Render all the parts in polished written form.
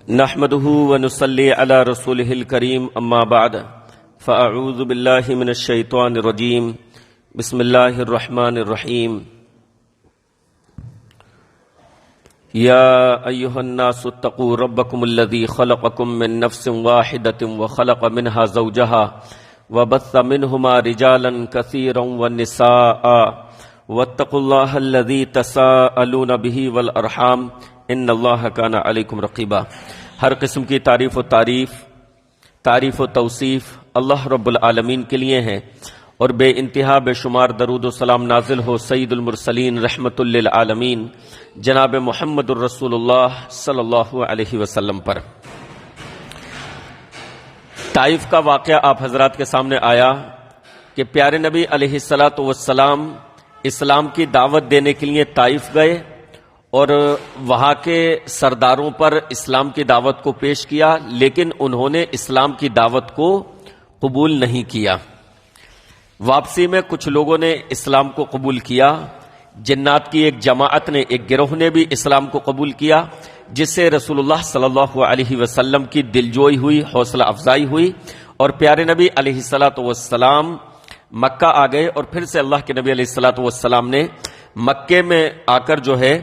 نحمده ونصلي على رسوله الكريم اما بعد فاعوذ بالله من الشيطان الرجيم بسم الله الرحمن الرحيم يا ايها الناس اتقوا ربكم الذي خلقكم من نفس واحدة وخلق منها زوجها وبث منهما رجالا كثيرا والنساء واتقوا الله الذي تساءلون به والارحام ان اللہ کان علیکم رقیبا۔ ہر قسم کی تعریف و توصیف اللہ رب العالمین کے لیے ہیں، اور بے انتہا بے شمار درود و سلام نازل ہو سید المرسلین رحمت للعالمین جناب محمد الرسول اللہ صلی اللہ علیہ وسلم پر۔ طائف کا واقعہ آپ حضرات کے سامنے آیا کہ پیارے نبی علیہ الصلاۃ والسلام اسلام کی دعوت دینے کے لیے طائف گئے اور وہاں کے سرداروں پر اسلام کی دعوت کو پیش کیا، لیکن انہوں نے اسلام کی دعوت کو قبول نہیں کیا۔ واپسی میں کچھ لوگوں نے اسلام کو قبول کیا، جنات کی ایک جماعت نے، ایک گروہ نے بھی اسلام کو قبول کیا، جس سے رسول اللہ صلی اللہ علیہ وسلم کی دلجوئی ہوئی، حوصلہ افزائی ہوئی، اور پیارے نبی علیہ الصلاۃ والسلام مکہ آ گئے، اور پھر سے اللہ کے نبی علیہ الصلاۃ والسلام نے مکے میں آ کر جو ہے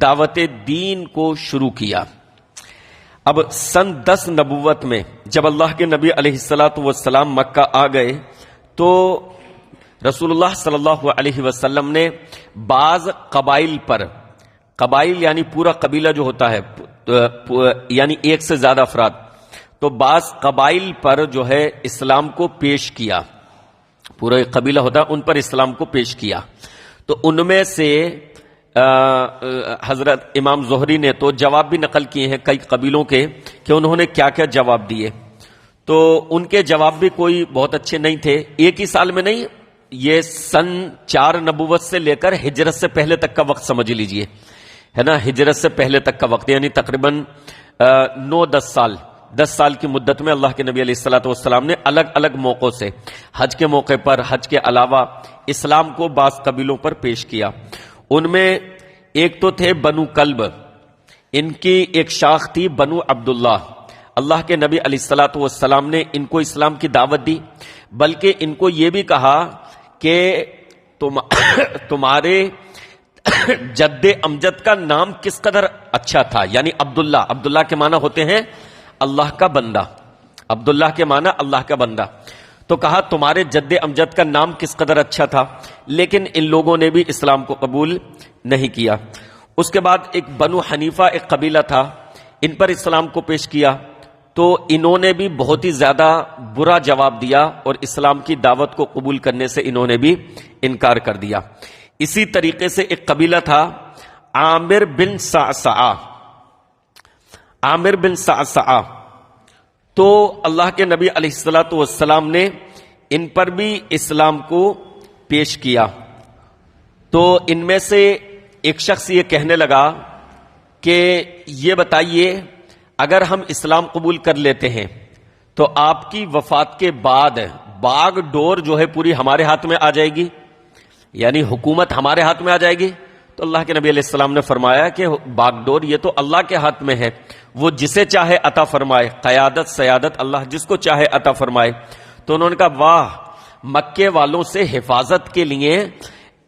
دعوت دین کو شروع کیا۔ اب سن 10 نبوت میں جب اللہ کے نبی علیہ الصلاۃ والسلام مکہ آ گئے تو رسول اللہ صلی اللہ علیہ وسلم نے بعض قبائل پر، قبائل یعنی پورا قبیلہ جو ہوتا ہے، یعنی ایک سے زیادہ افراد، تو بعض قبائل پر جو ہے اسلام کو پیش کیا، پورا ایک قبیلہ ہوتا ہے ان پر اسلام کو پیش کیا۔ تو ان میں سے حضرت امام زہری نے تو جواب بھی نقل کیے ہیں کئی قبیلوں کے کہ انہوں نے کیا کیا جواب دیے، تو ان کے جواب بھی کوئی بہت اچھے نہیں تھے۔ ایک ہی سال میں نہیں، یہ سن 4 نبوت سے لے کر ہجرت سے پہلے تک کا وقت سمجھ لیجئے، ہے نا، ہجرت سے پہلے تک کا وقت، یعنی تقریباً 10 سال کی مدت میں اللہ کے نبی علیہ الصلوۃ والسلام نے الگ الگ موقعوں سے، حج کے موقع پر، حج کے علاوہ اسلام کو بعض قبیلوں پر پیش کیا۔ ان میں ایک تو تھے بنو کلب، ان کی ایک شاخ تھی بنو عبداللہ۔ اللہ کے نبی علیہ الصلوۃ والسلام نے ان کو اسلام کی دعوت دی، بلکہ ان کو یہ بھی کہا کہ تمہارے جد امجد کا نام کس قدر اچھا تھا، یعنی عبداللہ کے معنی ہوتے ہیں اللہ کا بندہ، عبداللہ کے معنی اللہ کا بندہ، تو کہا تمہارے جد امجد کا نام کس قدر اچھا تھا، لیکن ان لوگوں نے بھی اسلام کو قبول نہیں کیا۔ اس کے بعد ایک بنو حنیفہ ایک قبیلہ تھا، ان پر اسلام کو پیش کیا، تو انہوں نے بھی بہت ہی زیادہ برا جواب دیا اور اسلام کی دعوت کو قبول کرنے سے انہوں نے بھی انکار کر دیا۔ اسی طریقے سے ایک قبیلہ تھا عامر بن صعصع، تو اللہ کے نبی علیہ الصلوۃ والسلام نے ان پر بھی اسلام کو پیش کیا۔ تو ان میں سے ایک شخص یہ کہنے لگا کہ یہ بتائیے، اگر ہم اسلام قبول کر لیتے ہیں تو آپ کی وفات کے بعد باغ ڈور جو ہے پوری ہمارے ہاتھ میں آ جائے گی، یعنی حکومت ہمارے ہاتھ میں آ جائے گی۔ تو اللہ کے نبی علیہ السلام نے فرمایا کہ باغ ڈور یہ تو اللہ کے ہاتھ میں ہے، وہ جسے چاہے عطا فرمائے، قیادت سیادت اللہ جس کو چاہے عطا فرمائے۔ تو انہوں نے کہا واہ، مکے والوں سے حفاظت کے لیے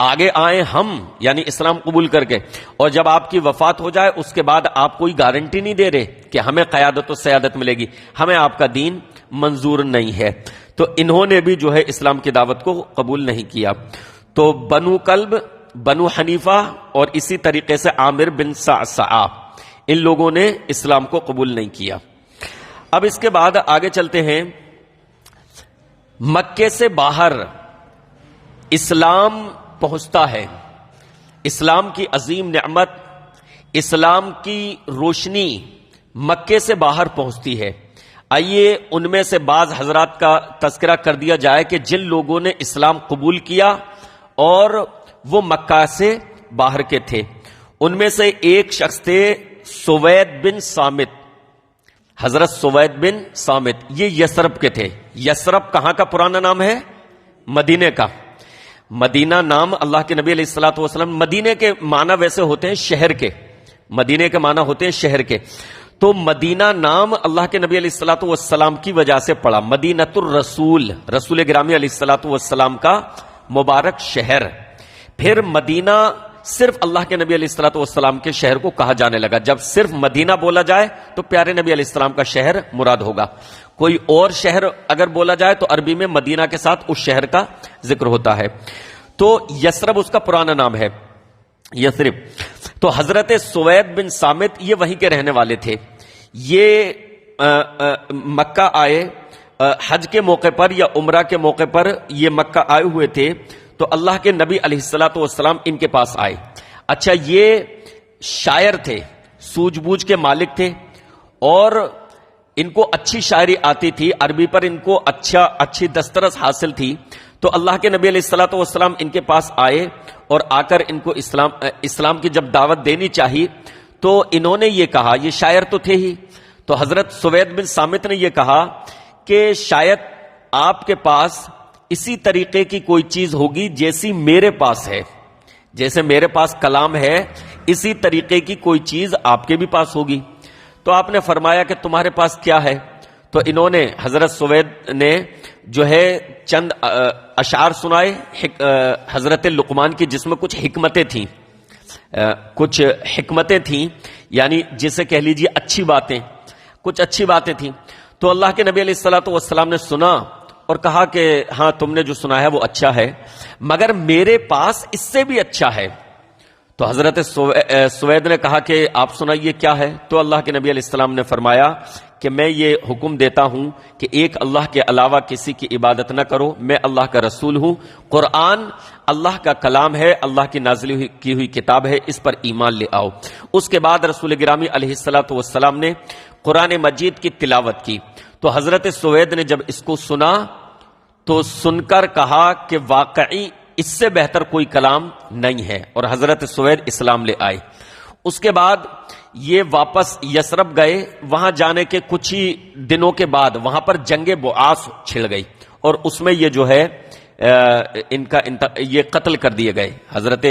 آگے آئیں ہم، یعنی اسلام قبول کر کے، اور جب آپ کی وفات ہو جائے اس کے بعد آپ کوئی گارنٹی نہیں دے رہے کہ ہمیں قیادت و سیادت ملے گی، ہمیں آپ کا دین منظور نہیں ہے۔ تو انہوں نے بھی جو ہے اسلام کی دعوت کو قبول نہیں کیا۔ تو بنو کلب، بنو حنیفہ اور اسی طریقے سے عامر بن صعصع، ان لوگوں نے اسلام کو قبول نہیں کیا۔ اب اس کے بعد آگے چلتے ہیں، مکے سے باہر اسلام پہنچتا ہے، اسلام کی عظیم نعمت، اسلام کی روشنی مکے سے باہر پہنچتی ہے۔ آئیے ان میں سے بعض حضرات کا تذکرہ کر دیا جائے کہ جن لوگوں نے اسلام قبول کیا اور وہ مکہ سے باہر کے تھے۔ ان میں سے ایک شخص تھے سوید بن صامت، حضرت سوید بن صامت، یہ یثرب کے تھے۔ یثرب کہاں کا پرانا نام ہے؟ مدینے کا۔ مدینہ نام اللہ کے نبی علیہ الصلوۃ والسلام، مدینے کے معنی ویسے ہوتے ہیں شہر کے، مدینے کے معنی ہوتے ہیں شہر کے، تو مدینہ نام اللہ کے نبی علیہ الصلوۃ والسلام کی وجہ سے پڑا، مدینۃ الرسول، رسول گرامی علیہ الصلوۃ والسلام کا مبارک شہر۔ پھر مدینہ صرف اللہ کے نبی علیہ الصلوۃ والسلام کے شہر کو کہا جانے لگا۔ جب صرف مدینہ بولا جائے تو پیارے نبی علیہ السلام کا شہر مراد ہوگا، کوئی اور شہر اگر بولا جائے تو عربی میں مدینہ کے ساتھ اس شہر کا ذکر ہوتا ہے۔ تو یثرب اس کا پرانا نام ہے، یثرب۔ تو حضرت سوید بن صامت یہ وہیں کے رہنے والے تھے، یہ مکہ آئے حج کے موقع پر یا عمرہ کے موقع پر، یہ مکہ آئے ہوئے تھے تو اللہ کے نبی علیہ الصلوۃ والسلام ان کے پاس آئے۔ اچھا، یہ شاعر تھے، سوجھ بوجھ کے مالک تھے، اور ان کو اچھی شاعری آتی تھی، عربی پر ان کو اچھی دسترس حاصل تھی۔ تو اللہ کے نبی علیہ الصلوۃ والسلام ان کے پاس آئے اور آ کر ان کو اسلام کی جب دعوت دینی چاہی تو انہوں نے یہ کہا، یہ شاعر تو تھے ہی، تو حضرت سوید بن صامت نے یہ کہا کہ شاید آپ کے پاس اسی طریقے کی کوئی چیز ہوگی جیسی میرے پاس ہے، جیسے میرے پاس کلام ہے اسی طریقے کی کوئی چیز آپ کے بھی پاس ہوگی۔ تو آپ نے فرمایا کہ تمہارے پاس کیا ہے؟ تو انہوں نے، حضرت سوید نے جو ہے چند اشعار سنائے حضرت لقمان کی، جس میں کچھ حکمتیں تھیں، یعنی جسے کہہ لیجیے اچھی باتیں، کچھ اچھی باتیں تھیں۔ تو اللہ کے نبی علیہ الصلوۃ والسلام نے سنا اور کہا کہ ہاں تم نے جو سنا ہے وہ اچھا ہے، مگر میرے پاس اس سے بھی اچھا ہے۔ تو حضرت سوید نے کہا کہ آپ سنائیے کیا ہے؟ تو اللہ کے نبی علیہ السلام نے فرمایا کہ میں یہ حکم دیتا ہوں کہ ایک اللہ کے علاوہ کسی کی عبادت نہ کرو، میں اللہ کا رسول ہوں، قرآن اللہ کا کلام ہے، اللہ کی نازل کی ہوئی کتاب ہے، اس پر ایمان لے آؤ۔ اس کے بعد رسول گرامی علیہ الصلوۃ والسلام نے قرآن مجید کی تلاوت کی۔ تو حضرت سوید نے جب اس کو سنا تو سن کر کہا کہ واقعی اس سے بہتر کوئی کلام نہیں ہے، اور حضرت سوید اسلام لے آئے۔ اس کے بعد یہ واپس یثرب گئے، وہاں جانے کے کچھ ہی دنوں کے بعد وہاں پر جنگ بعاث چھڑ گئی، اور اس میں یہ جو ہے یہ قتل کر دیے گئے حضرت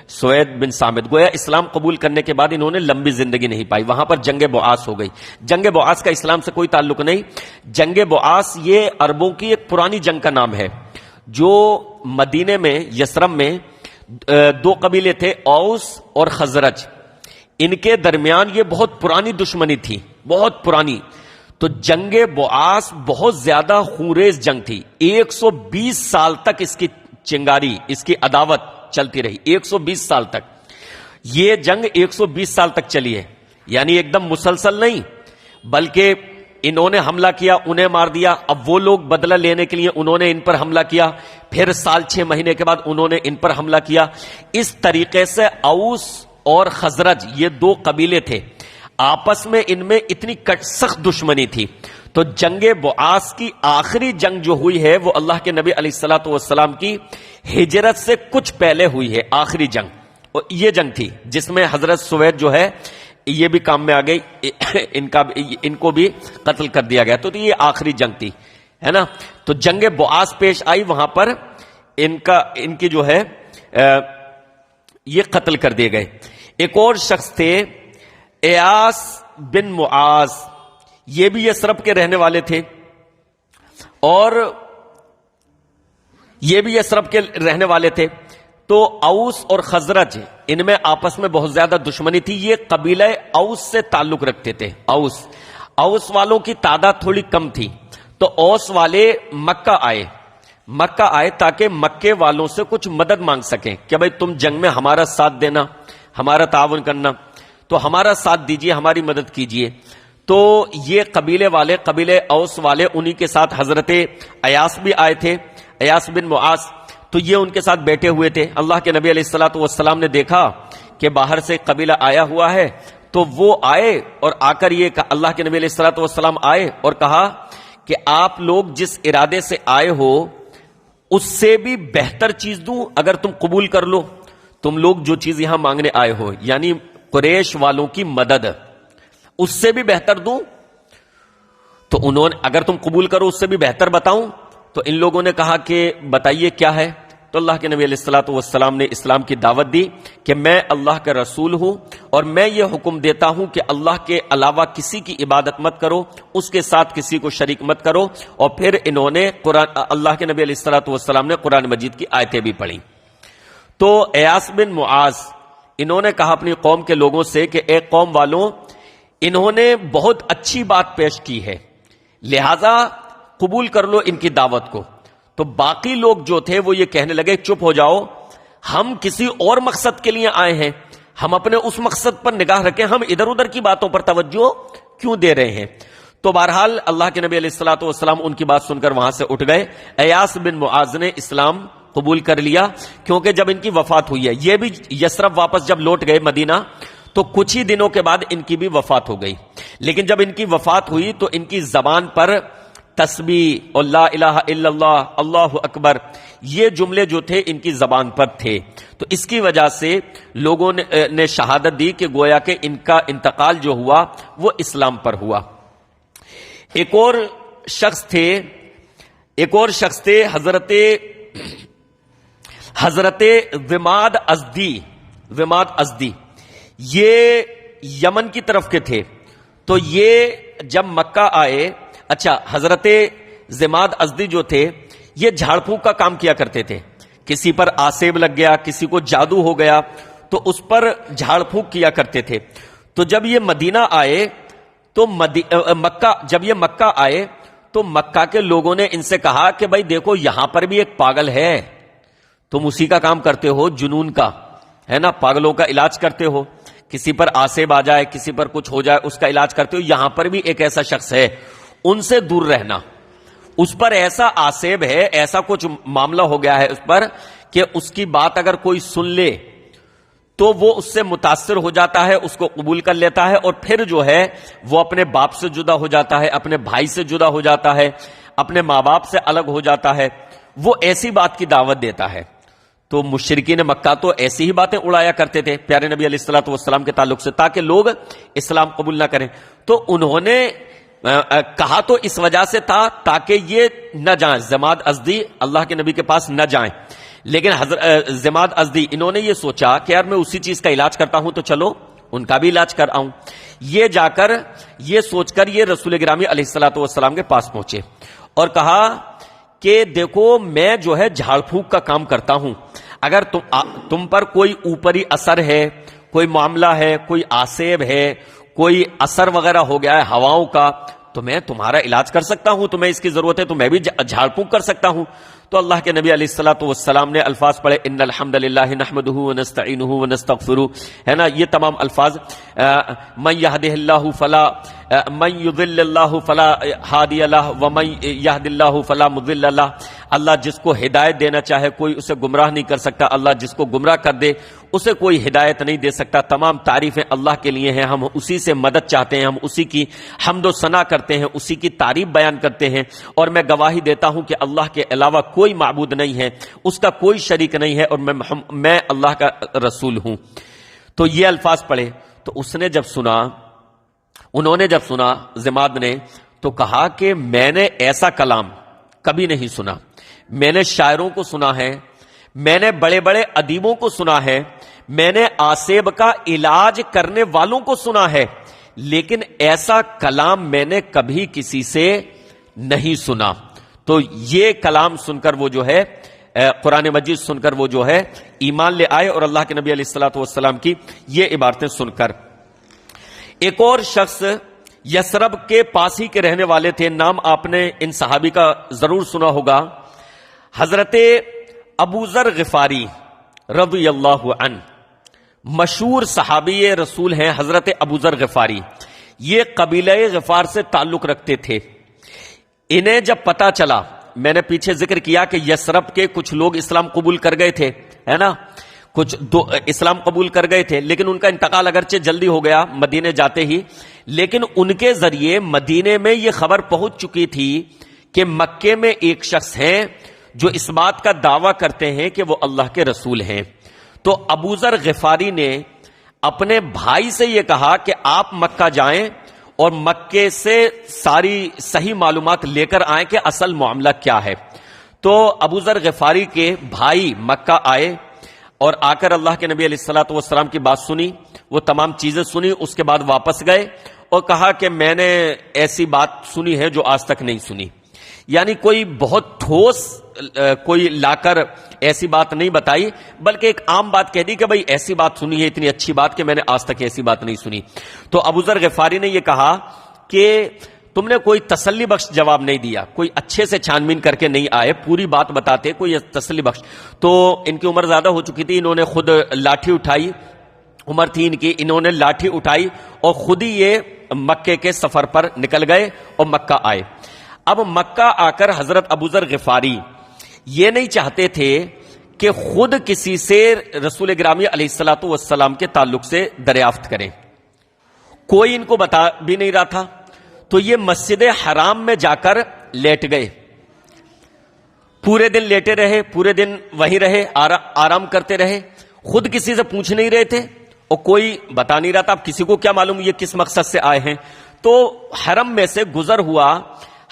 سوید بن صامت۔ گویا اسلام قبول کرنے کے بعد انہوں نے لمبی زندگی نہیں پائی، وہاں پر جنگ بعاث ہو گئی۔ جنگ بعاث کا اسلام سے کوئی تعلق نہیں، جنگ بعاث یہ عربوں کی ایک پرانی جنگ کا نام ہے، جو مدینے میں یثرب میں دو قبیلے تھے، اوس اور خزرج، ان کے درمیان یہ بہت پرانی دشمنی تھی، بہت پرانی۔ تو جنگ بعاث بہت زیادہ خونریز جنگ تھی، 120 سال تک اس کی چنگاری، اس کی عداوت چلتی رہی، 120 سال تک یہ جنگ 120 سال تک چلی ہے، یعنی ایک دم مسلسل نہیں، بلکہ انہوں نے حملہ کیا، انہیں مار دیا، اب وہ لوگ بدلہ لینے کے لیے انہوں نے ان پر حملہ کیا، پھر سال 6 مہینے کے بعد انہوں نے ان پر حملہ کیا۔ اس طریقے سے اوس اور خزرج یہ دو قبیلے تھے، آپس میں ان میں اتنی سخت دشمنی تھی۔ تو جنگ بعاث کی آخری جنگ جو ہوئی ہے وہ اللہ کے نبی علیہ الصلوۃ والسلام کی ہجرت سے کچھ پہلے ہوئی ہے، آخری جنگ، اور یہ جنگ تھی جس میں حضرت سوید جو ہے یہ بھی کام میں آ گئی، ان کو بھی قتل کر دیا گیا۔ تو یہ آخری جنگ تھی، ہے نا۔ تو جنگ بعاث پیش آئی، وہاں پر ان کی جو ہے یہ قتل کر دیے گئے۔ ایک اور شخص تھے ایاس بن معاذ، یہ بھی یثرب کے رہنے والے تھے، اور یہ بھی یثرب کے رہنے والے تھے۔ تو اوس اور خزرج ان میں آپس میں بہت زیادہ دشمنی تھی، یہ قبیلہ اوس سے تعلق رکھتے تھے۔ اوس والوں کی تعداد تھوڑی کم تھی، تو اوس والے مکہ آئے تاکہ مکے والوں سے کچھ مدد مانگ سکیں کہ بھئی تم جنگ میں ہمارا ساتھ دینا، ہمارا تعاون کرنا، تو ہمارا ساتھ دیجئے، ہماری مدد کیجئے۔ تو یہ قبیلے اوس والے انہی کے ساتھ حضرت ایاس بھی آئے تھے، ایاس بن معاذ، تو یہ ان کے ساتھ بیٹھے ہوئے تھے۔ اللہ کے نبی علیہ الصلوۃ والسلام نے دیکھا کہ باہر سے قبیلہ آیا ہوا ہے، تو وہ آئے اور آ کر یہ اللہ کے نبی علیہ الصلوۃ والسلام آئے اور کہا کہ آپ لوگ جس ارادے سے آئے ہو اس سے بھی بہتر چیز دوں اگر تم قبول کر لو، تم لوگ جو چیز یہاں مانگنے آئے ہو، یعنی قریش والوں کی مدد، اس سے بھی بہتر دوں؟ تو انہوں نے، اگر تم قبول کرو اس سے بھی بہتر بتاؤں؟ تو ان لوگوں نے کہا کہ بتائیے کیا ہے؟ تو اللہ کے نبی علیہ الصلوۃ والسلام نے اسلام کی دعوت دی کہ میں اللہ کا رسول ہوں اور میں یہ حکم دیتا ہوں کہ اللہ کے علاوہ کسی کی عبادت مت کرو، اس کے ساتھ کسی کو شریک مت کرو. اور پھر انہوں نے اللہ کے نبی علیہ الصلوۃ والسلام نے قرآن مجید کی آیتیں بھی پڑھی. تو ایاس بن معاذ انہوں نے کہا اپنی قوم کے لوگوں سے کہ اے قوم والوں، انہوں نے بہت اچھی بات پیش کی ہے، لہذا قبول کر لو ان کی دعوت کو. تو باقی لوگ جو تھے وہ یہ کہنے لگے چپ ہو جاؤ، ہم کسی اور مقصد کے لیے آئے ہیں، ہم اپنے اس مقصد پر نگاہ رکھیں، ہم ادھر ادھر کی باتوں پر توجہ کیوں دے رہے ہیں. تو بہرحال اللہ کے نبی علیہ الصلوۃ والسلام ان کی بات سن کر وہاں سے اٹھ گئے. ایاس بن معاذ نے اسلام قبول کر لیا کیونکہ جب ان کی وفات ہوئی ہے، یہ بھی یثرب واپس جب لوٹ گئے مدینہ تو کچھ ہی دنوں کے بعد ان کی بھی وفات ہو گئی. لیکن جب ان کی وفات ہوئی تو ان کی زبان پر تسبیح اور لا الہ الا اللہ، اللہ اکبر، یہ جملے جو تھے ان کی زبان پر تھے. تو اس کی وجہ سے لوگوں نے شہادت دی کہ گویا کہ ان کا انتقال جو ہوا وہ اسلام پر ہوا. ایک اور شخص تھے حضرت وماد ازدی. یہ یمن کی طرف کے تھے. تو یہ جب مکہ آئے، اچھا حضرت زماد ازدی جو تھے یہ جھاڑ پھونک کا کام کیا کرتے تھے. کسی پر آسیب لگ گیا، کسی کو جادو ہو گیا تو اس پر جھاڑ پھونک کیا کرتے تھے. تو جب یہ مدینہ آئے تو مکہ آئے تو مکہ کے لوگوں نے ان سے کہا کہ بھائی دیکھو یہاں پر بھی ایک پاگل ہے، تم اسی کا کام کرتے ہو، جنون کا ہے نا، پاگلوں کا علاج کرتے ہو، کسی پر آسیب آ جائے، کسی پر کچھ ہو جائے اس کا علاج کرتے ہو، یہاں پر بھی ایک ایسا شخص ہے، ان سے دور رہنا. اس پر ایسا آسیب ہے، ایسا کچھ معاملہ ہو گیا ہے اس پر کہ اس کی بات اگر کوئی سن لے تو وہ اس سے متاثر ہو جاتا ہے، اس کو قبول کر لیتا ہے اور پھر جو ہے وہ اپنے باپ سے جدا ہو جاتا ہے، اپنے بھائی سے جدا ہو جاتا ہے، اپنے ماں باپ سے الگ ہو جاتا ہے. وہ ایسی بات کی دعوت دیتا ہے. تو مشرکین مکہ تو ایسی ہی باتیں اڑایا کرتے تھے پیارے نبی علیہ الصلوۃ والسلام کے تعلق سے تاکہ لوگ اسلام قبول نہ کریں. تو انہوں نے کہا تو اس وجہ سے تھا تاکہ یہ نہ جائیں، زماد ازدی اللہ کے نبی کے پاس نہ جائیں. لیکن زماد ازدی انہوں نے یہ سوچا کہ یار میں اسی چیز کا علاج کرتا ہوں تو چلو ان کا بھی علاج کر آؤں. یہ جا کر یہ سوچ کر یہ رسول گرامی علیہ الصلوۃ والسلام کے پاس پہنچے اور کہا کہ دیکھو میں جو ہے جھاڑ پھونک کا کام کرتا ہوں، اگر تم پر کوئی اوپری اثر ہے، کوئی معاملہ ہے، کوئی آسیب ہے، کوئی اثر وغیرہ ہو گیا ہے ہواؤں کا تو میں تمہارا علاج کر سکتا ہوں، تمہیں اس کی ضرورت ہے تو میں بھی جھاڑ پھونک کر سکتا ہوں. تو اللہ کے نبی علیہ الصلوۃ والسلام نے الفاظ پڑھے ان الحمد للہ نحمدہ ونستعینہ ونستغفرہ، ہے نا، یہ تمام الفاظ. من یہدہ اللہ فلا من یضل اللہ فلا ہادی لہ ومن یہد اللہ فلا مضل لہ. اللہ جس کو ہدایت دینا چاہے کوئی اسے گمراہ نہیں کر سکتا، اللہ جس کو گمراہ کر دے اسے کوئی ہدایت نہیں دے سکتا. تمام تعریفیں اللہ کے لیے ہیں، ہم اسی سے مدد چاہتے ہیں، ہم اسی کی حمد و ثنا کرتے ہیں، اسی کی تعریف بیان کرتے ہیں. اور میں گواہی دیتا ہوں کہ اللہ کے علاوہ کوئی معبود نہیں ہے، اس کا کوئی شریک نہیں ہے، اور میں اللہ کا رسول ہوں. تو یہ الفاظ پڑھے تو انہوں نے جب سنا زماد نے تو کہا کہ میں نے ایسا کلام کبھی نہیں سنا. میں نے شاعروں کو سنا ہے، میں نے بڑے بڑے ادیبوں کو سنا ہے، میں نے آسیب کا علاج کرنے والوں کو سنا ہے، لیکن ایسا کلام میں نے کبھی کسی سے نہیں سنا. تو یہ کلام سن کر وہ جو ہے قرآن مجید سن کر وہ جو ہے ایمان لے آئے اور اللہ کے نبی علیہ الصلوۃ والسلام کی یہ عبارتیں سن کر. ایک اور شخص یثرب کے پاس ہی کے رہنے والے تھے، نام آپ نے ان صحابی کا ضرور سنا ہوگا، حضرت ابو ذر غفاری رضی اللہ عنہ. مشہور صحابی رسول ہیں حضرت ابو ذر غفاری. یہ قبیلہ غفار سے تعلق رکھتے تھے. انہیں جب پتا چلا، میں نے پیچھے ذکر کیا کہ یثرب کے کچھ لوگ اسلام قبول کر گئے تھے، ہے نا، کچھ اسلام قبول کر گئے تھے، لیکن ان کا انتقال اگرچہ جلدی ہو گیا مدینے جاتے ہی، لیکن ان کے ذریعے مدینے میں یہ خبر پہنچ چکی تھی کہ مکے میں ایک شخص ہیں جو اس بات کا دعویٰ کرتے ہیں کہ وہ اللہ کے رسول ہیں. تو ابو ذر غفاری نے اپنے بھائی سے یہ کہا کہ آپ مکہ جائیں اور مکے سے ساری صحیح معلومات لے کر آئیں کہ اصل معاملہ کیا ہے. تو ابو ذر غفاری کے بھائی مکہ آئے اور آ کر اللہ کے نبی علیہ الصلوۃ والسلام کی بات سنی، وہ تمام چیزیں سنی، اس کے بعد واپس گئے اور کہا کہ میں نے ایسی بات سنی ہے جو آج تک نہیں سنی. یعنی کوئی بہت ٹھوس کوئی لا کر ایسی بات نہیں بتائی، بلکہ ایک عام بات کہہ دی کہ بھئی ایسی بات سنی ہے، اتنی اچھی بات کہ میں نے آج تک ایسی بات نہیں سنی. تو ابو ذر غفاری نے یہ کہا کہ تم نے کوئی تسلی بخش جواب نہیں دیا، کوئی اچھے سے چھان بین کر کے نہیں آئے، پوری بات بتاتے کوئی تسلی بخش. تو ان کی عمر زیادہ ہو چکی تھی، انہوں نے خود لاٹھی اٹھائی، عمر تھی ان کی، انہوں نے لاٹھی اٹھائی اور خود ہی یہ مکے کے سفر پر نکل گئے اور مکہ آئے. اب مکہ آ کر حضرت ابو ذر غفاری یہ نہیں چاہتے تھے کہ خود کسی سے رسول گرامی علیہ الصلوۃ والسلام کے تعلق سے دریافت کریں، کوئی ان کو بتا بھی نہیں رہا تھا. تو یہ مسجد حرام میں جا کر لیٹ گئے، پورے دن لیٹے رہے، پورے دن وہیں رہے، آرام کرتے رہے، خود کسی سے پوچھ نہیں رہے تھے اور کوئی بتا نہیں رہا تھا. اب کسی کو کیا معلوم یہ کس مقصد سے آئے ہیں. تو حرم میں سے گزر ہوا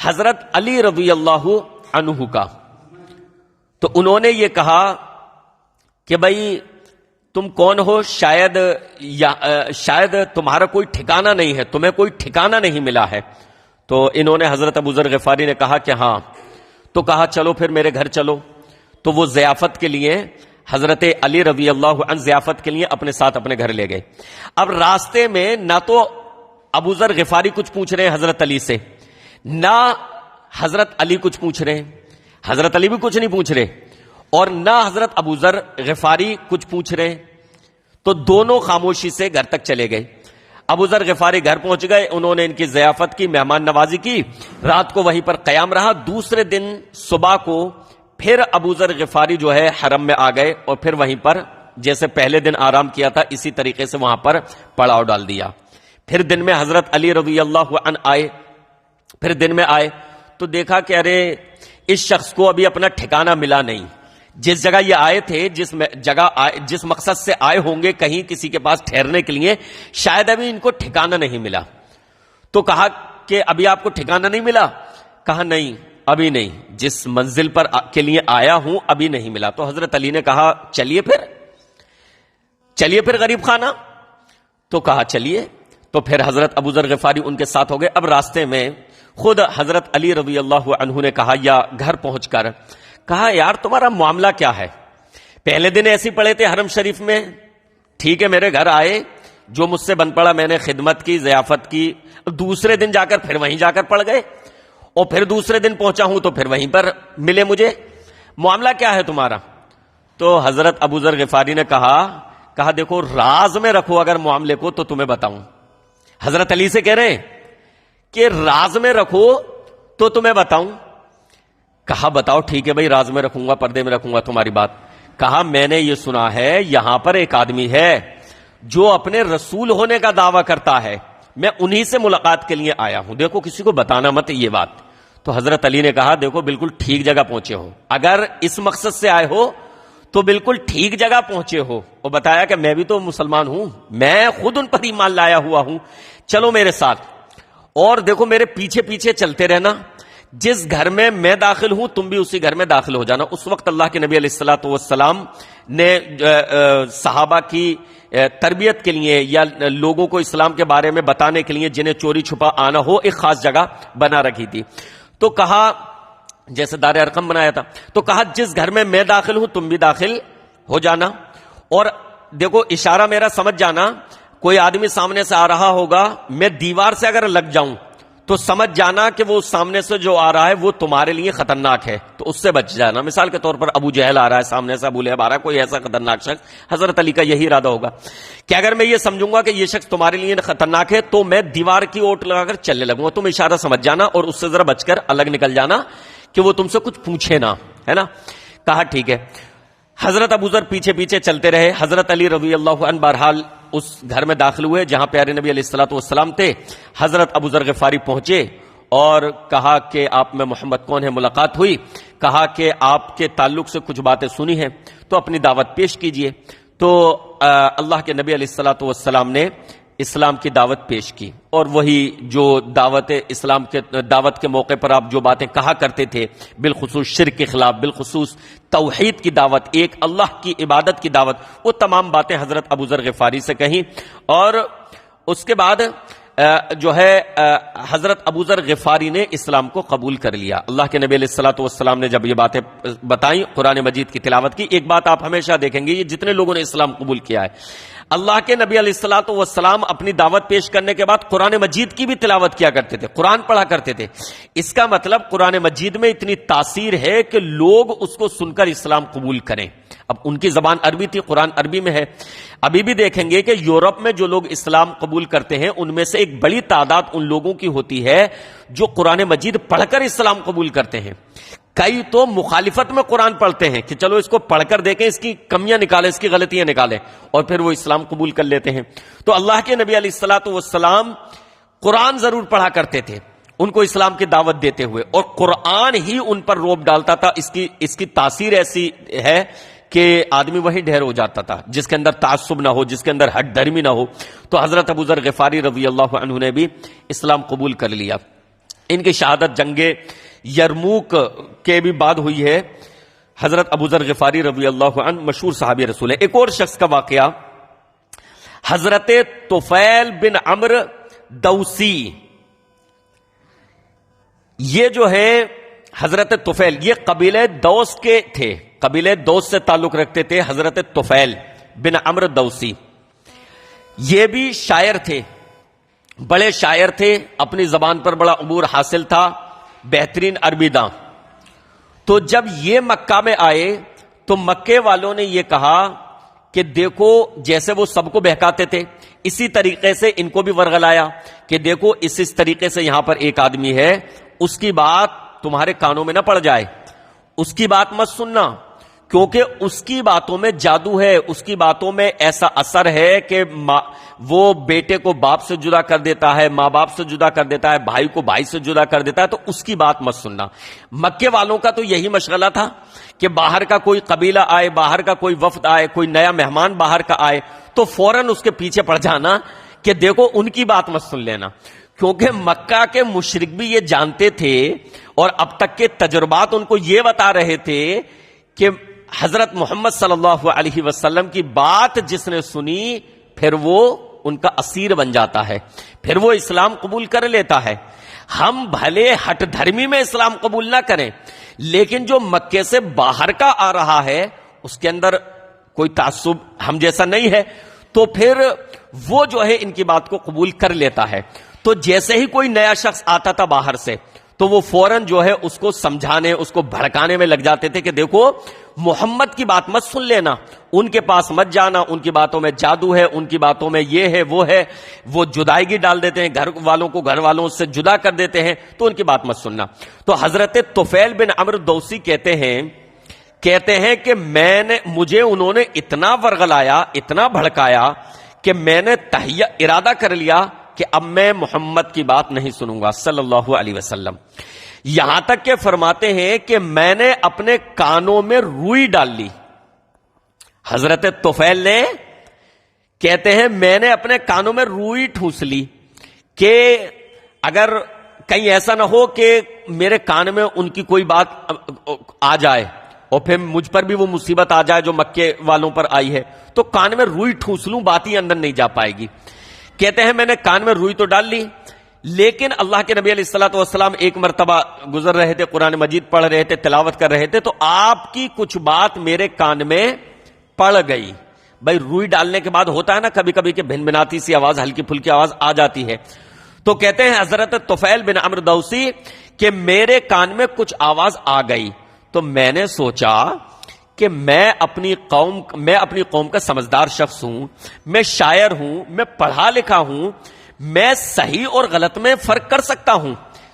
حضرت علی رضی اللہ عنہ کا، تو انہوں نے یہ کہا کہ بھائی تم کون ہو، شاید تمہارا کوئی ٹھکانہ نہیں ہے، تمہیں کوئی ٹھکانہ نہیں ملا ہے. تو انہوں نے حضرت ابو ذر غفاری نے کہا کہ ہاں. تو کہا چلو پھر میرے گھر چلو. تو وہ ضیافت کے لیے حضرت علی رضی اللہ عنہ ضیافت کے لیے اپنے ساتھ اپنے گھر لے گئے. اب راستے میں نہ تو ابو ذر غفاری کچھ پوچھ رہے ہیں حضرت علی سے، نہ حضرت علی کچھ پوچھ رہے ہیں، حضرت علی بھی کچھ نہیں پوچھ رہے اور نہ حضرت ابو ذر غفاری کچھ پوچھ رہے ہیں. تو دونوں خاموشی سے گھر تک چلے گئے. ابو ذر غفاری گھر پہنچ گئے، انہوں نے ان کی ضیافت کی، مہمان نوازی کی، رات کو وہیں پر قیام رہا. دوسرے دن صبح کو پھر ابو ذر غفاری جو ہے حرم میں آ گئے اور پھر وہیں پر جیسے پہلے دن آرام کیا تھا اسی طریقے سے وہاں پر پڑاؤ ڈال دیا. پھر دن میں حضرت علی رضی اللہ عنہ آئے، پھر دن میں آئے تو دیکھا کہ ارے اس شخص کو ابھی اپنا ٹھکانہ ملا نہیں. جس جگہ یہ آئے تھے، جس مقصد سے آئے ہوں گے کہیں کسی کے پاس ٹھہرنے کے لیے، شاید ابھی ان کو ٹھکانہ نہیں ملا. تو کہا کہ ابھی آپ کو ٹھکانہ نہیں ملا؟ کہا نہیں ابھی نہیں، جس منزل پر کے لیے آیا ہوں ابھی نہیں ملا. تو حضرت علی نے کہا چلیے پھر غریب خانہ. تو کہا چلیے. تو پھر حضرت ابو ذر غفاری ان کے ساتھ ہو گئے. اب راستے میں خود حضرت علی رضی اللہ عنہ نے کہا، یا گھر پہنچ کر کہا یار تمہارا معاملہ کیا ہے؟ پہلے دن ایسے پڑے تھے حرم شریف میں، ٹھیک ہے میرے گھر آئے، جو مجھ سے بن پڑا میں نے خدمت کی، ضیافت کی. دوسرے دن جا کر پھر وہیں جا کر پڑ گئے اور پھر دوسرے دن پہنچا ہوں تو پھر وہیں پر ملے مجھے. معاملہ کیا ہے تمہارا؟ تو حضرت ابو ذر غفاری نے کہا دیکھو راز میں رکھو اگر معاملے کو تو تمہیں بتاؤں. حضرت علی سے کہہ رہے ہیں کہ راز میں رکھو تو تمہیں بتاؤں. کہا بتاؤ. ٹھیک ہے بھائی راز میں رکھوں گا، پردے میں رکھوں گا تمہاری بات. کہا میں نے یہ سنا ہے یہاں پر ایک آدمی ہے جو اپنے رسول ہونے کا دعویٰ کرتا ہے، میں انہی سے ملاقات کے لیے آیا ہوں، دیکھو کسی کو بتانا مت یہ بات. تو حضرت علی نے کہا دیکھو بالکل ٹھیک جگہ پہنچے ہو، اگر اس مقصد سے آئے ہو تو بالکل ٹھیک جگہ پہنچے ہو. اور بتایا کہ میں بھی تو مسلمان ہوں، میں خود ان پر ایمان لایا ہوا ہوں، چلو میرے ساتھ اور دیکھو میرے پیچھے پیچھے چلتے رہنا، جس گھر میں داخل ہوں تم بھی اسی گھر میں داخل ہو جانا. اس وقت اللہ کے نبی علیہ الصلوۃ والسلام نے صحابہ کی تربیت کے لیے یا لوگوں کو اسلام کے بارے میں بتانے کے لیے جنہیں چوری چھپا آنا ہو ایک خاص جگہ بنا رکھی تھی. تو کہا جیسے دار ارقم بنایا تھا، تو کہا جس گھر میں داخل ہوں تم بھی داخل ہو جانا. اور دیکھو اشارہ میرا سمجھ جانا، کوئی آدمی سامنے سے آ رہا ہوگا، میں دیوار سے اگر لگ جاؤں تو سمجھ جانا کہ وہ سامنے سے جو آ رہا ہے وہ تمہارے لیے خطرناک ہے، تو اس سے بچ جانا. مثال کے طور پر ابو جہل آ رہا ہے سامنے سے، ابو لہب آ رہا ہے، کوئی ایسا خطرناک شخص، حضرت علی کا یہی ارادہ ہوگا کہ اگر میں یہ سمجھوں گا کہ یہ شخص تمہارے لیے خطرناک ہے تو میں دیوار کی اوٹ لگا کر چلنے لگوں گا. تم اشارہ سمجھ جانا اور اس سے ذرا بچ کر الگ نکل جانا کہ وہ تم سے کچھ پوچھے نہ، ہے نا. کہا ٹھیک ہے. حضرت ابو ذر پیچھے پیچھے چلتے رہے. حضرت علی رضی اللہ عنہ بہرحال اس گھر میں داخل ہوئے جہاں پیارے نبی علیہ الصلوۃ والسلام تھے. حضرت ابو ذر غفاری پہنچے اور کہا کہ آپ میں محمد کون ہے، ملاقات ہوئی. کہا کہ آپ کے تعلق سے کچھ باتیں سنی ہیں تو اپنی دعوت پیش کیجئے. تو اللہ کے نبی علیہ الصلوۃ والسلام نے اسلام کی دعوت پیش کی، اور وہی جو دعوت کے موقع پر آپ جو باتیں کہا کرتے تھے، بالخصوص شرک کے خلاف، بالخصوص توحید کی دعوت، ایک اللہ کی عبادت کی دعوت، وہ تمام باتیں حضرت ابو ذر غفاری سے کہیں. اور اس کے بعد جو ہے حضرت ابو ذر غفاری نے اسلام کو قبول کر لیا. اللہ کے نبی علیہ الصلوۃ والسلام نے جب یہ باتیں بتائیں، قرآن مجید کی تلاوت کی، ایک بات آپ ہمیشہ دیکھیں گے، یہ جتنے لوگوں نے اسلام قبول کیا ہے، اللہ کے نبی علیہ الصلوۃ والسلام اپنی دعوت پیش کرنے کے بعد قرآن مجید کی بھی تلاوت کیا کرتے تھے، قرآن پڑھا کرتے تھے. اس کا مطلب قرآن مجید میں اتنی تاثیر ہے کہ لوگ اس کو سن کر اسلام قبول کریں. اب ان کی زبان عربی تھی، قرآن عربی میں ہے. ابھی بھی دیکھیں گے کہ یورپ میں جو لوگ اسلام قبول کرتے ہیں، ان میں سے ایک بڑی تعداد ان لوگوں کی ہوتی ہے جو قرآن مجید پڑھ کر اسلام قبول کرتے ہیں. کئی تو مخالفت میں قرآن پڑھتے ہیں کہ چلو اس کو پڑھ کر دیکھیں، اس کی کمیاں نکالیں، اس کی غلطیاں نکالیں، اور پھر وہ اسلام قبول کر لیتے ہیں. تو اللہ کے نبی علیہ الصلوۃ والسلام قرآن ضرور پڑھا کرتے تھے ان کو اسلام کی دعوت دیتے ہوئے، اور قرآن ہی ان پر روب ڈالتا تھا. اس کی تاثیر ایسی ہے کہ آدمی وہی ڈھیر ہو جاتا تھا جس کے اندر تعصب نہ ہو، جس کے اندر ہٹ دھرمی نہ ہو. تو حضرت ابو ذر غفاری رضی اللہ عنہ نے بھی اسلام قبول کر لیا. ان کی شہادت جنگ یرموک کے بھی بعد ہوئی ہے. حضرت ابو ذر غفاری رضی اللہ عنہ مشہور صحابی رسول ہے. ایک اور شخص کا واقعہ، حضرت طفیل بن عمرو دوسی. یہ جو ہے حضرت طفیل، یہ قبیلہ دوس کے تھے، قبیلہ دوس سے تعلق رکھتے تھے. حضرت طفیل بن عمرو دوسی یہ بھی شاعر تھے، بڑے شاعر تھے، اپنی زبان پر بڑا عبور حاصل تھا، بہترین عربی داں. تو جب یہ مکہ میں آئے تو مکے والوں نے یہ کہا کہ دیکھو جیسے وہ سب کو بہکاتے تھے، اسی طریقے سے ان کو بھی ورغلایا کہ دیکھو اس طریقے سے یہاں پر ایک آدمی ہے، اس کی بات تمہارے کانوں میں نہ پڑ جائے، اس کی بات مت سننا، کیونکہ اس کی باتوں میں جادو ہے، اس کی باتوں میں ایسا اثر ہے کہ وہ بیٹے کو باپ سے جدا کر دیتا ہے، ماں باپ سے جدا کر دیتا ہے، بھائی کو بھائی سے جدا کر دیتا ہے، تو اس کی بات مت سننا. مکے والوں کا تو یہی مشغلہ تھا کہ باہر کا کوئی قبیلہ آئے، باہر کا کوئی وفد آئے، کوئی نیا مہمان باہر کا آئے تو فوراً اس کے پیچھے پڑ جانا کہ دیکھو ان کی بات مت سن لینا. کیونکہ مکہ کے مشرک بھی یہ جانتے تھے، اور اب تک کے تجربات ان کو یہ بتا رہے تھے کہ حضرت محمد صلی اللہ علیہ وسلم کی بات جس نے سنی، پھر وہ ان کا اسیر بن جاتا ہے، پھر وہ اسلام قبول کر لیتا ہے. ہم بھلے ہٹ دھرمی میں اسلام قبول نہ کریں، لیکن جو مکے سے باہر کا آ رہا ہے اس کے اندر کوئی تعصب ہم جیسا نہیں ہے، تو پھر وہ جو ہے ان کی بات کو قبول کر لیتا ہے. تو جیسے ہی کوئی نیا شخص آتا تھا باہر سے تو وہ فوراً جو ہے اس کو سمجھانے، اس کو بھڑکانے میں لگ جاتے تھے کہ دیکھو محمد کی بات مت سن لینا، ان کے پاس مت جانا، ان کی باتوں میں جادو ہے، ان کی باتوں میں یہ ہے وہ ہے، وہ جدائیگی ڈال دیتے ہیں، گھر والوں کو گھر والوں سے جدا کر دیتے ہیں، تو ان کی بات مت سننا. تو حضرت طفیل بن عمرو دوسی کہتے ہیں کہ مجھے انہوں نے اتنا ورغلایا، اتنا بھڑکایا کہ میں نے ارادہ کر لیا کہ اب میں محمد کی بات نہیں سنوں گا صلی اللہ علیہ وسلم. یہاں تک کہ فرماتے ہیں کہ میں نے اپنے کانوں میں روئی ڈال لی. حضرت طفیل نے کہتے ہیں میں نے اپنے کانوں میں روئی ٹھوس لی کہ اگر کہیں ایسا نہ ہو کہ میرے کان میں ان کی کوئی بات آ جائے اور پھر مجھ پر بھی وہ مصیبت آ جائے جو مکے والوں پر آئی ہے، تو کان میں روئی ٹھوس لوں، بات ہی اندر نہیں جا پائے گی. کہتے ہیں میں نے کان میں روئی تو ڈال لی، لیکن اللہ کے نبی علیہ الصلوۃ والسلام ایک مرتبہ گزر رہے تھے، قرآن مجید پڑھ رہے تھے، تلاوت کر رہے تھے، تو آپ کی کچھ بات میرے کان میں پڑ گئی. بھائی روئی ڈالنے کے بعد ہوتا ہے نا کبھی کبھی کہ بھنبھناتی سی آواز، ہلکی پھلکی آواز آ جاتی ہے. تو کہتے ہیں حضرت طفیل بن عمرو دوسی کہ میرے کان میں کچھ آواز آ گئی، تو میں نے سوچا کہ میں اپنی قوم کا سمجھدار شخص ہوں، میں شاعر ہوں، میں پڑھا لکھا ہوں، میں صحیح اور غلط میں فرق کر سکتا ہوں،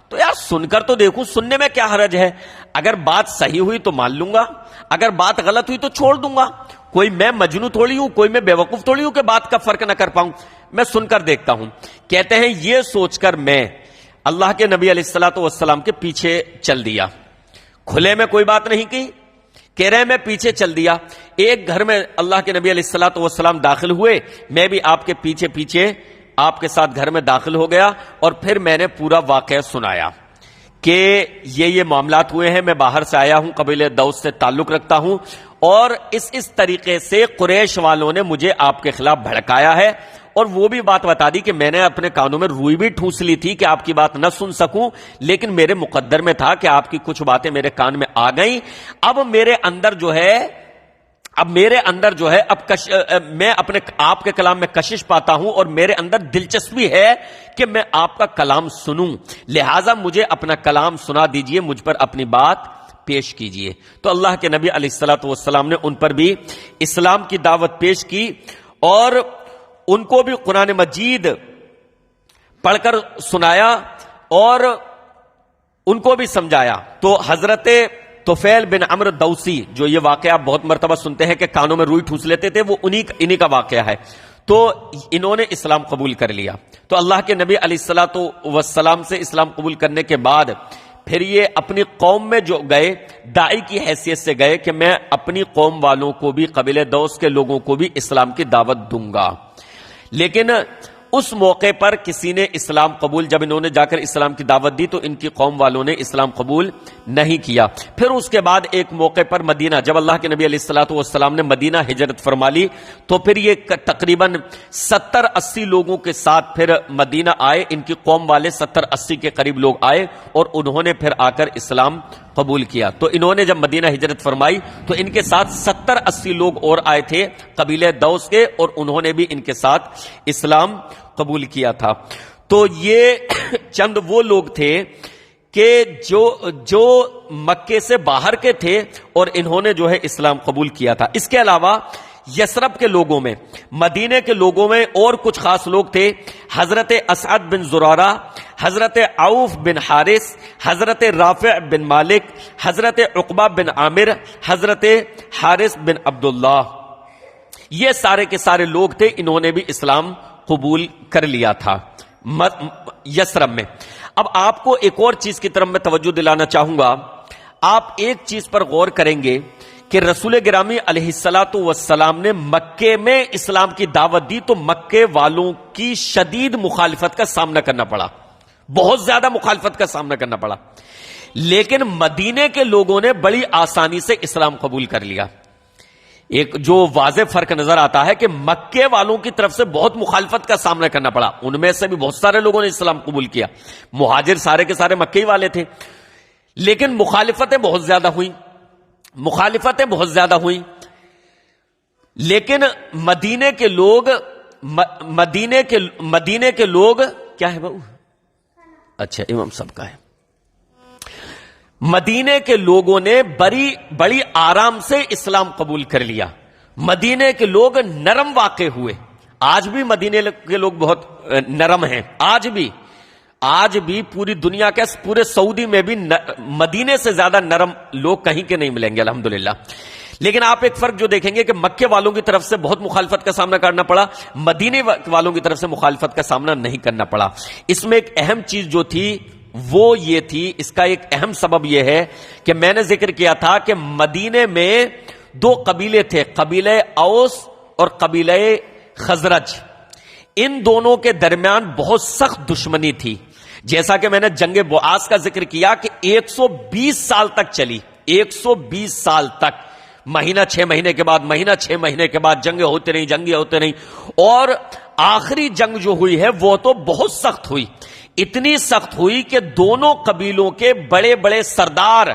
تو یار سن کر تو دیکھوں، سننے میں کیا حرج ہے، اگر بات صحیح ہوئی تو مان لوں گا، اگر بات غلط ہوئی تو چھوڑ دوں گا. کوئی میں مجنون تھوڑی ہوں، کوئی میں بیوقوف تھوڑی ہوں کہ بات کا فرق نہ کر پاؤں، میں سن کر دیکھتا ہوں. کہتے ہیں یہ سوچ کر میں اللہ کے نبی علیہ الصلوۃ والسلام کے پیچھے چل دیا. کھلے میں کوئی بات نہیں کی، کہہ رہے میں پیچھے چل دیا. ایک گھر میں اللہ کے نبی علیہ الصلوۃ والسلام داخل ہوئے، میں بھی آپ کے پیچھے پیچھے آپ کے ساتھ گھر میں داخل ہو گیا اور پھر میں نے پورا واقعہ سنایا کہ یہ معاملات ہوئے ہیں، میں باہر سے آیا ہوں، قبیلہ دوس سے تعلق رکھتا ہوں، اور اس طریقے سے قریش والوں نے مجھے آپ کے خلاف بھڑکایا ہے، اور وہ بھی بات بتا دی کہ میں نے اپنے کانوں میں روئی بھی ٹھونس لی تھی کہ آپ کی بات نہ سن سکوں، لیکن میرے مقدر میں تھا کہ آپ کی کچھ باتیں میرے کان میں آ گئیں۔ اب میرے اندر جو ہے میں اپنے آپ کے کلام میں کشش پاتا ہوں، اور میرے اندر دلچسپی ہے کہ میں آپ کا کلام سنوں، لہٰذا مجھے اپنا کلام سنا دیجئے، مجھ پر اپنی بات پیش کیجئے۔ تو اللہ کے نبی علیہ الصلوۃ والسلام نے ان پر بھی اسلام کی دعوت پیش کی، اور ان کو بھی قرآن مجید پڑھ کر سنایا اور ان کو بھی سمجھایا۔ تو حضرت طفیل بن عمرو دوسی، جو یہ واقعہ آپ بہت مرتبہ سنتے ہیں کہ کانوں میں روئی ٹھونس لیتے تھے، وہ انہی کا واقعہ ہے، تو انہوں نے اسلام قبول کر لیا۔ تو اللہ کے نبی علیہ الصلوۃ والسلام سے اسلام قبول کرنے کے بعد پھر یہ اپنی قوم میں جو گئے، داعی کی حیثیت سے گئے کہ میں اپنی قوم والوں کو بھی، قبیلہ دوس کے لوگوں کو بھی اسلام کی دعوت دوں گا۔ لیکن اس موقع پر کسی نے اسلام قبول، جب انہوں نے جا کر اسلام کی دعوت دی تو ان کی قوم والوں نے اسلام قبول نہیں کیا۔ پھر اس کے بعد ایک موقع پر مدینہ، جب اللہ کے نبی علیہ الصلوۃ والسلام نے مدینہ ہجرت فرما لی، تو پھر یہ تقریباً 70-80 لوگوں کے ساتھ پھر مدینہ آئے، ان کی قوم والے 70-80 کے قریب لوگ آئے، اور انہوں نے پھر آ کر اسلام قبول کیا۔ تو انہوں نے جب مدینہ ہجرت فرمائی تو ان کے ساتھ 70-80 لوگ اور آئے تھے قبیلہ دوس کے، اور انہوں نے بھی ان کے ساتھ اسلام قبول کیا تھا۔ تو یہ چند وہ لوگ تھے کہ جو مکے سے باہر کے تھے، اور انہوں نے جو ہے اسلام قبول کیا تھا۔ اس کے علاوہ یثرب کے لوگوں میں، مدینے کے لوگوں میں اور کچھ خاص لوگ تھے، حضرت اسعد بن زرارہ، حضرت عوف بن حارث، حضرت رافع بن مالک، حضرت عقبہ بن عامر، حضرت حارث بن عبداللہ، یہ سارے کے سارے لوگ تھے، انہوں نے بھی اسلام قبول کر لیا تھا یثرب میں۔ اب آپ کو ایک اور چیز کی طرف میں توجہ دلانا چاہوں گا، آپ ایک چیز پر غور کریں گے کہ رسول گرامی علیہ الصلوۃ والسلام نے مکے میں اسلام کی دعوت دی تو مکے والوں کی شدید مخالفت کا سامنا کرنا پڑا، بہت زیادہ مخالفت کا سامنا کرنا پڑا، لیکن مدینے کے لوگوں نے بڑی آسانی سے اسلام قبول کر لیا۔ ایک جو واضح فرق نظر آتا ہے کہ مکے والوں کی طرف سے بہت مخالفت کا سامنا کرنا پڑا، ان میں سے بھی بہت سارے لوگوں نے اسلام قبول کیا، مہاجر سارے کے سارے مکے والے تھے، لیکن مخالفتیں بہت زیادہ ہوئیں، لیکن مدینے کے لوگ کیا ہے بہو؟ اچھا امام صاحب کا ہے۔ مدینے کے لوگوں نے بڑی آرام سے اسلام قبول کر لیا، مدینے کے لوگ نرم واقع ہوئے۔ آج بھی مدینے کے لوگ بہت نرم ہیں، آج بھی پوری دنیا کے پورے سعودی میں بھی مدینے سے زیادہ نرم لوگ کہیں کے نہیں ملیں گے الحمدللہ۔ لیکن آپ ایک فرق جو دیکھیں گے کہ مکے والوں کی طرف سے بہت مخالفت کا سامنا کرنا پڑا، مدینے والوں کی طرف سے مخالفت کا سامنا نہیں کرنا پڑا۔ اس میں ایک اہم چیز جو تھی وہ یہ تھی، اس کا ایک اہم سبب یہ ہے کہ میں نے ذکر کیا تھا کہ مدینے میں 2 قبیلے تھے، قبیلہ اوس اور قبیلہ خزرج، ان دونوں کے درمیان بہت سخت دشمنی تھی، جیسا کہ میں نے جنگ بعاث کا ذکر کیا کہ 120 سال تک چلی، 120 سال تک، مہینہ 6 مہینے کے بعد جنگیں ہوتے رہی، اور آخری جنگ جو ہوئی ہے وہ تو بہت سخت ہوئی، اتنی سخت ہوئی کہ دونوں قبیلوں کے بڑے بڑے سردار،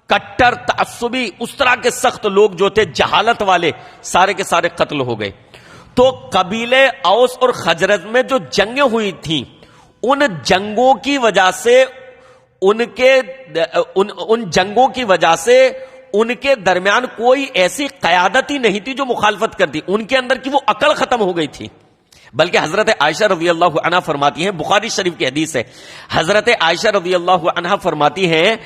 کٹر تعصبی، اس طرح کے سخت لوگ جو تھے جہالت والے، سارے کے سارے قتل ہو گئے۔ تو قبیلے اوس اور خزرج میں جو جنگیں ہوئی تھیں، ان جنگوں کی وجہ سے ان کے درمیان کوئی ایسی قیادت ہی نہیں تھی جو مخالفت کرتی، ان کے اندر کی وہ عقل ختم ہو گئی تھی۔ بلکہ حضرت عائشہ رضی اللہ عنہا فرماتی ہیں، بخاری شریف کی حدیث ہے، حضرت عائشہ رضی اللہ عنہا فرماتی ہیں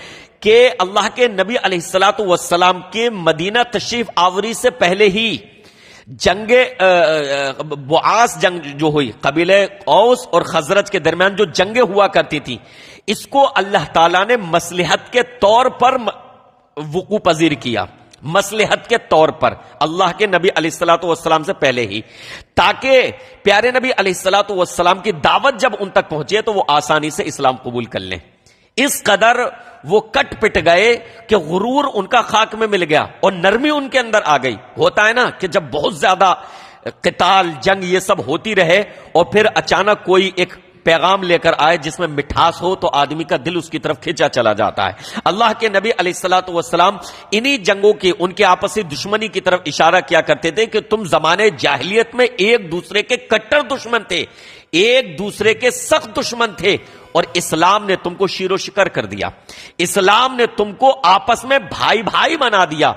کہ اللہ کے نبی علیہ الصلوۃ والسلام کے مدینہ تشریف آوری سے پہلے ہی جنگ بعاث جنگ جو ہوئی، قبیلہ اوس اور خزرج کے درمیان جو جنگیں ہوا کرتی تھی، اس کو اللہ تعالیٰ نے مصلحت کے طور پر وقوع پذیر کیا، مصلحت کے طور پر اللہ کے نبی علیہ الصلوۃ والسلام سے پہلے ہی، تاکہ پیارے نبی علیہ الصلوۃ والسلام کی دعوت جب ان تک پہنچے تو وہ آسانی سے اسلام قبول کر لیں۔ اس قدر وہ کٹ پٹ گئے کہ غرور ان کا خاک میں مل گیا اور نرمی ان کے اندر آ گئی۔ ہوتا ہے نا کہ جب بہت زیادہ قتال، جنگ یہ سب ہوتی رہے اور پھر اچانک کوئی ایک پیغام لے کر آئے جس میں مٹھاس ہو تو آدمی کا دل اس کی طرف کھینچا چلا جاتا ہے۔ اللہ کے نبی علیہ الصلوۃ والسلام انہی جنگوں کی، ان کے آپسی دشمنی کی طرف اشارہ کیا کرتے تھے کہ تم زمانے جاہلیت میں ایک دوسرے کے کٹر دشمن تھے، ایک دوسرے کے سخت دشمن تھے، اور اسلام نے تم کو شیر و شکر کر دیا، اسلام نے تم کو آپس میں بھائی بھائی بنا دیا،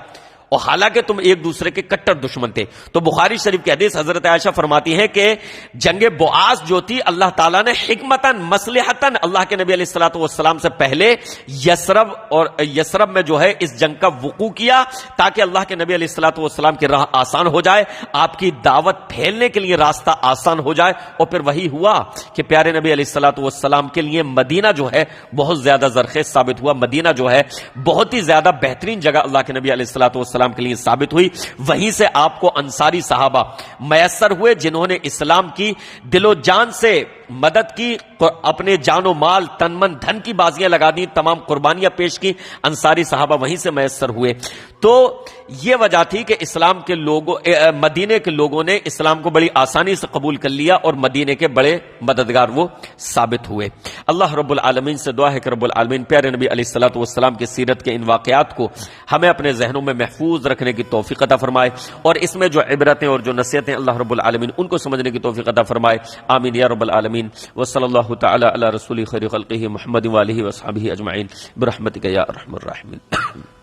اور حالانکہ تم ایک دوسرے کے کٹر دشمن تھے۔ تو بخاری شریف کی حدیث حضرت عائشہ فرماتی ہیں کہ جنگ بعاث جو تھی اللہ تعالیٰ نے حکمتاً مصلحتاً اللہ کے نبی علیہ الصلوۃ والسلام سے پہلے یثرب میں جو ہے اس جنگ کا وقوع کیا، تاکہ اللہ کے نبی علیہ الصلوۃ والسلام کی راہ آسان ہو جائے، آپ کی دعوت پھیلنے کے لیے راستہ آسان ہو جائے۔ اور پھر وہی ہوا کہ پیارے نبی علیہ الصلوۃ والسلام کے لیے مدینہ جو ہے بہت زیادہ زرخیز ثابت ہوا، مدینہ جو ہے بہت ہی زیادہ بہترین جگہ اللہ کے نبی علیہ الصلوۃ والسلام کے لیے ثابت ہوئی۔ وہیں سے آپ کو انصاری صحابہ میسر ہوئے جنہوں نے اسلام کی دل و جان سے مدد کی، اپنے جان و مال، تن من دھن کی بازیاں لگا دی، تمام قربانیاں پیش کی، انصاری صحابہ وہیں سے میسر ہوئے۔ تو یہ وجہ تھی کہ اسلام کے لوگوں، مدینے کے لوگوں نے اسلام کو بڑی آسانی سے قبول کر لیا اور مدینے کے بڑے مددگار وہ ثابت ہوئے۔ اللہ رب العالمین سے دعا ہے کہ رب العالمین پیارے نبی علیہ الصلوۃ والسلام کی سیرت کے ان واقعات کو ہمیں اپنے ذہنوں میں محفوظ رکھنے کی توفیق عطا فرمائے، اور اس میں جو عبرتیں اور جو نصیحتیں اللہ رب العالمین ان کو سمجھنے کی توفیق عطا فرمائے۔ آمین یا رب العالمین۔ وصلی اللہ تعالی علی رسول خیر خلقہ محمد وآلہ وصحبہ اجمعین برحمتک یا ارحم الراحمین۔